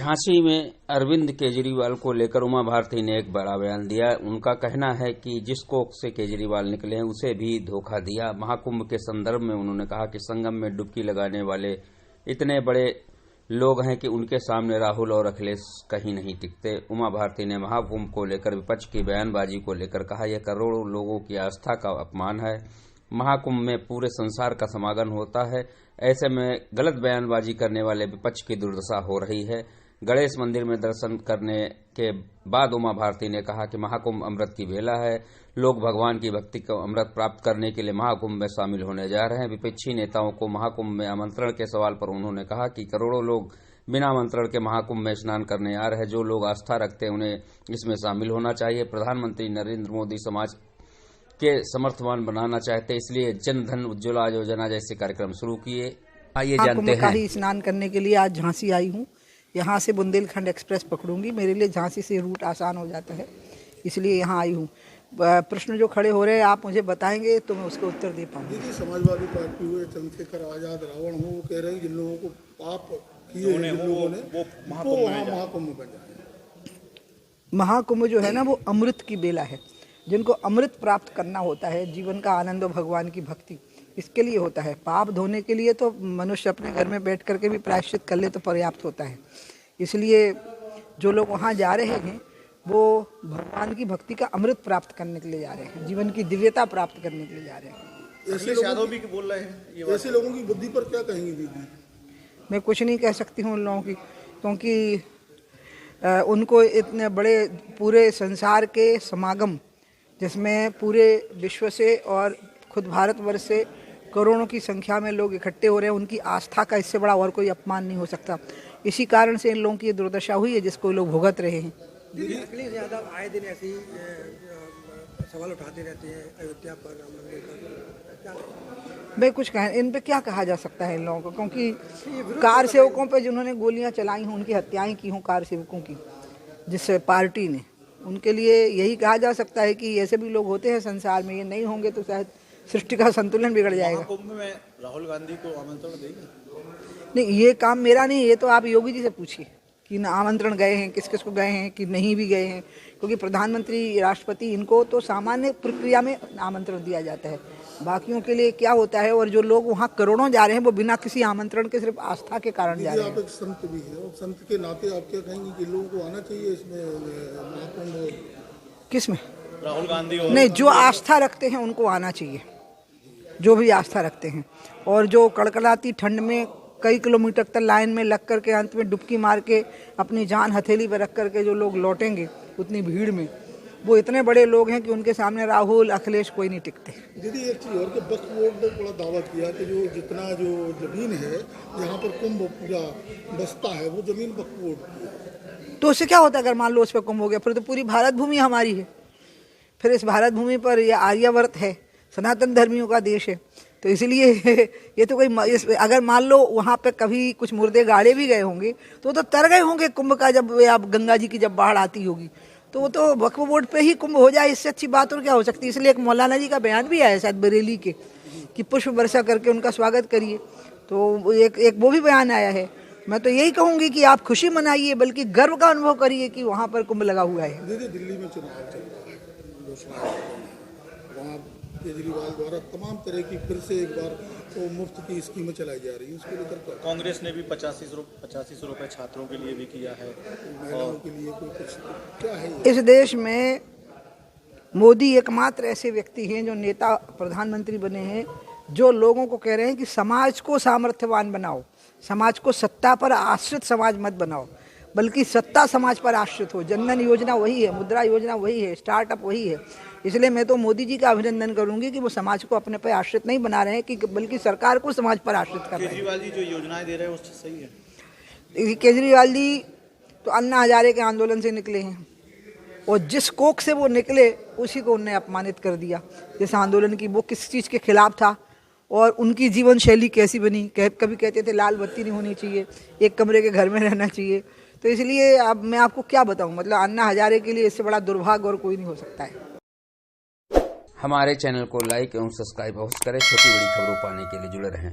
झांसी में अरविंद केजरीवाल को लेकर उमा भारती ने एक बड़ा बयान दिया। उनका कहना है कि जिस कोख से केजरीवाल निकले हैं उसे भी धोखा दिया। महाकुंभ के संदर्भ में उन्होंने कहा कि संगम में डुबकी लगाने वाले इतने बड़े लोग हैं कि उनके सामने राहुल और अखिलेश कहीं नहीं टिकते। उमा भारती ने महाकुंभ को लेकर विपक्ष की बयानबाजी को लेकर कहा, यह करोड़ों लोगों की आस्था का अपमान है। महाकुंभ में पूरे संसार का समागम होता है, ऐसे में गलत बयानबाजी करने वाले विपक्ष की दुर्दशा हो रही है। गणेश मंदिर में दर्शन करने के बाद उमा भारती ने कहा कि महाकुंभ अमृत की बेला है। लोग भगवान की भक्ति को अमृत प्राप्त करने के लिए महाकुंभ में शामिल होने जा रहे हैं। विपक्षी नेताओं को महाकुंभ में आमंत्रण के सवाल पर उन्होंने कहा कि करोड़ों लोग बिना आमंत्रण के महाकुंभ में स्नान करने आ रहे हैं। जो लोग आस्था रखते हैं उन्हें इसमें शामिल होना चाहिए। प्रधानमंत्री नरेंद्र मोदी समाज के समर्थवान बनाना चाहते, इसलिए जन धन उज्ज्वला योजना जैसे कार्यक्रम शुरू किए। आइए जानते हैं। स्नान करने के लिए आज झांसी आई हूँ। यहाँ से बुंदेलखंड एक्सप्रेस पकड़ूंगी। मेरे लिए झांसी से रूट आसान हो जाता है, इसलिए यहाँ आई हूँ। प्रश्न जो खड़े हो रहे हैं आप मुझे बताएंगे तो मैं उसका उत्तर दे पाऊंगी। देखिए, समाजवादी पार्टी हुए, चंद्रशेखर आजाद, रावण हो, वो कह रहे हैं जिन लोगों को पाप किए जिन लोगों ने वो महाकुंभ में जाए। महाकुंभ जो है ना, वो अमृत की बेला है। जिनको अमृत प्राप्त करना होता है, जीवन का आनंद और भगवान की भक्ति, इसके लिए होता है। पाप धोने के लिए तो मनुष्य अपने घर में बैठ करके भी प्रायश्चित कर ले तो पर्याप्त होता है। इसलिए जो लोग वहाँ जा रहे हैं वो भगवान की भक्ति का अमृत प्राप्त करने के लिए जा रहे हैं, जीवन की दिव्यता प्राप्त करने के लिए जा रहे हैं। ऐसे लोगों की बुद्धि पर क्या कहेंगी दीदी? मैं कुछ नहीं कह सकती हूँ उन लोगों की, क्योंकि उनको इतने बड़े पूरे संसार के समागम, जिसमें पूरे विश्व से और खुद भारतवर्ष से करोड़ों की संख्या में लोग इकट्ठे हो रहे हैं, उनकी आस्था का इससे बड़ा और कोई अपमान नहीं हो सकता। इसी कारण से इन लोगों की ये दुर्दशा हुई है जिसको लोग भुगत रहे हैं। अखिलेश यादव आए दिन ऐसे ही सवाल उठाते रहते हैं अयोध्या पर, राम मंदिर पर। मैं कुछ कहें, इन पे क्या कहा जा सकता है इन लोगों को, क्योंकि कार सेवकों पे जिन्होंने गोलियां चलाई हैं, उनकी हत्याएं की हों कार सेवकों की, जिस पार्टी ने, उनके लिए यही कहा जा सकता है कि ऐसे भी लोग होते हैं संसार में। ये नहीं होंगे तो शायद सृष्टि का संतुलन बिगड़ जाएगा। कुंभ में राहुल गांधी को आमंत्रण देंगे? नहीं, ये काम मेरा नहीं, ये तो आप योगी जी से पूछिए कि न आमंत्रण गए हैं, किस किस को गए हैं कि नहीं भी गए हैं, क्योंकि प्रधानमंत्री, राष्ट्रपति, इनको तो सामान्य प्रक्रिया में आमंत्रण दिया जाता है। बाकियों के लिए क्या होता है, और जो लोग वहाँ करोड़ों जा रहे हैं वो बिना किसी आमंत्रण के सिर्फ आस्था के कारण जा रहे हैं। आप एक संत भी है, और संत के नाते आप क्या कहेंगे कि लोगों को आना चाहिए इसमें महाकुंभ? किसमें? राहुल गांधी नहीं, जो आस्था रखते हैं उनको आना चाहिए, जो भी आस्था रखते हैं। और जो कड़कड़ाती ठंड में कई किलोमीटर तक लाइन में लग करके अंत में डुबकी मार के अपनी जान हथेली पर रख करके जो लोग लौटेंगे उतनी भीड़ में, वो इतने बड़े लोग हैं कि उनके सामने राहुल, अखिलेश कोई नहीं टिकते। दीदी, एक चीज़ और कि वक्फ बोर्ड ने बड़ा दावा किया कि जो जितना जो जमीन है जहाँ पर कुंभ पूरा बसता है वो जमीन वक्फ बोर्ड की है। तो उससे क्या होता है अगर मान लो उस पर कुंभ हो गया? फिर तो पूरी भारत भूमि हमारी है। फिर इस भारत भूमि पर यह आर्यावर्त है, सनातन धर्मियों का देश है। तो इसलिए ये तो कोई, अगर मान लो वहाँ पे कभी कुछ मुर्दे गाड़े भी गए होंगे तो तर गए होंगे कुंभ का, जब आप गंगा जी की जब बाढ़ आती होगी तो वो तो वक्फ बोर्ड पे ही कुंभ हो जाए, इससे अच्छी बात और क्या हो सकती है। इसलिए एक मौलाना जी का बयान भी आया शायद बरेली के, कि पुष्प वर्षा करके उनका स्वागत करिए। तो एक वो भी बयान आया है। मैं तो यही कहूँगी कि आप खुशी मनाइए, बल्कि गर्व का अनुभव करिए कि वहाँ पर कुंभ लगा हुआ है। दीदी, दिल्ली में चुनाव चल रहा है, वहाँ केजरीवाल द्वारा तमाम तरह की फिर से एक बार तो मुफ्त की स्कीमें चलाई जा रही है, उसको लेकर कांग्रेस ने भी 8500 रुपए छात्रों के लिए भी किया है, महिलाओं के लिए कोई कुछ क्या है? इस देश में मोदी एकमात्र ऐसे व्यक्ति हैं जो नेता, प्रधानमंत्री बने हैं, जो लोगों को कह रहे हैं कि समाज को सामर्थ्यवान बनाओ, समाज को सत्ता पर आश्रित समाज मत बनाओ, बल्कि सत्ता समाज पर आश्रित हो। जनधन योजना वही है, मुद्रा योजना वही है, स्टार्टअप वही है। इसलिए मैं तो मोदी जी का अभिनंदन करूंगी कि वो समाज को अपने पर आश्रित नहीं बना रहे हैं, कि बल्कि सरकार को समाज पर आश्रित कर रहे हैं। केजरीवाल जी जो योजनाएं दे रहे हैं उससे सही है? देखिए, केजरीवाल जी तो अन्ना हजारे के आंदोलन से निकले हैं, और जिस कोख से वो निकले उसी को उन्हें अपमानित कर दिया। जिस आंदोलन की, वो किस चीज़ के खिलाफ था और उनकी जीवन शैली कैसी बनी। कभी कहते थे लाल बत्ती नहीं होनी चाहिए, एक कमरे के घर में रहना चाहिए। तो इसलिए अब मैं आपको क्या बताऊं, मतलब अन्ना हजारे के लिए इससे बड़ा दुर्भाग्य और कोई नहीं हो सकता है। हमारे चैनल को लाइक एवं सब्सक्राइब अवश्य करें। छोटी बड़ी खबरों पाने के लिए जुड़े रहें।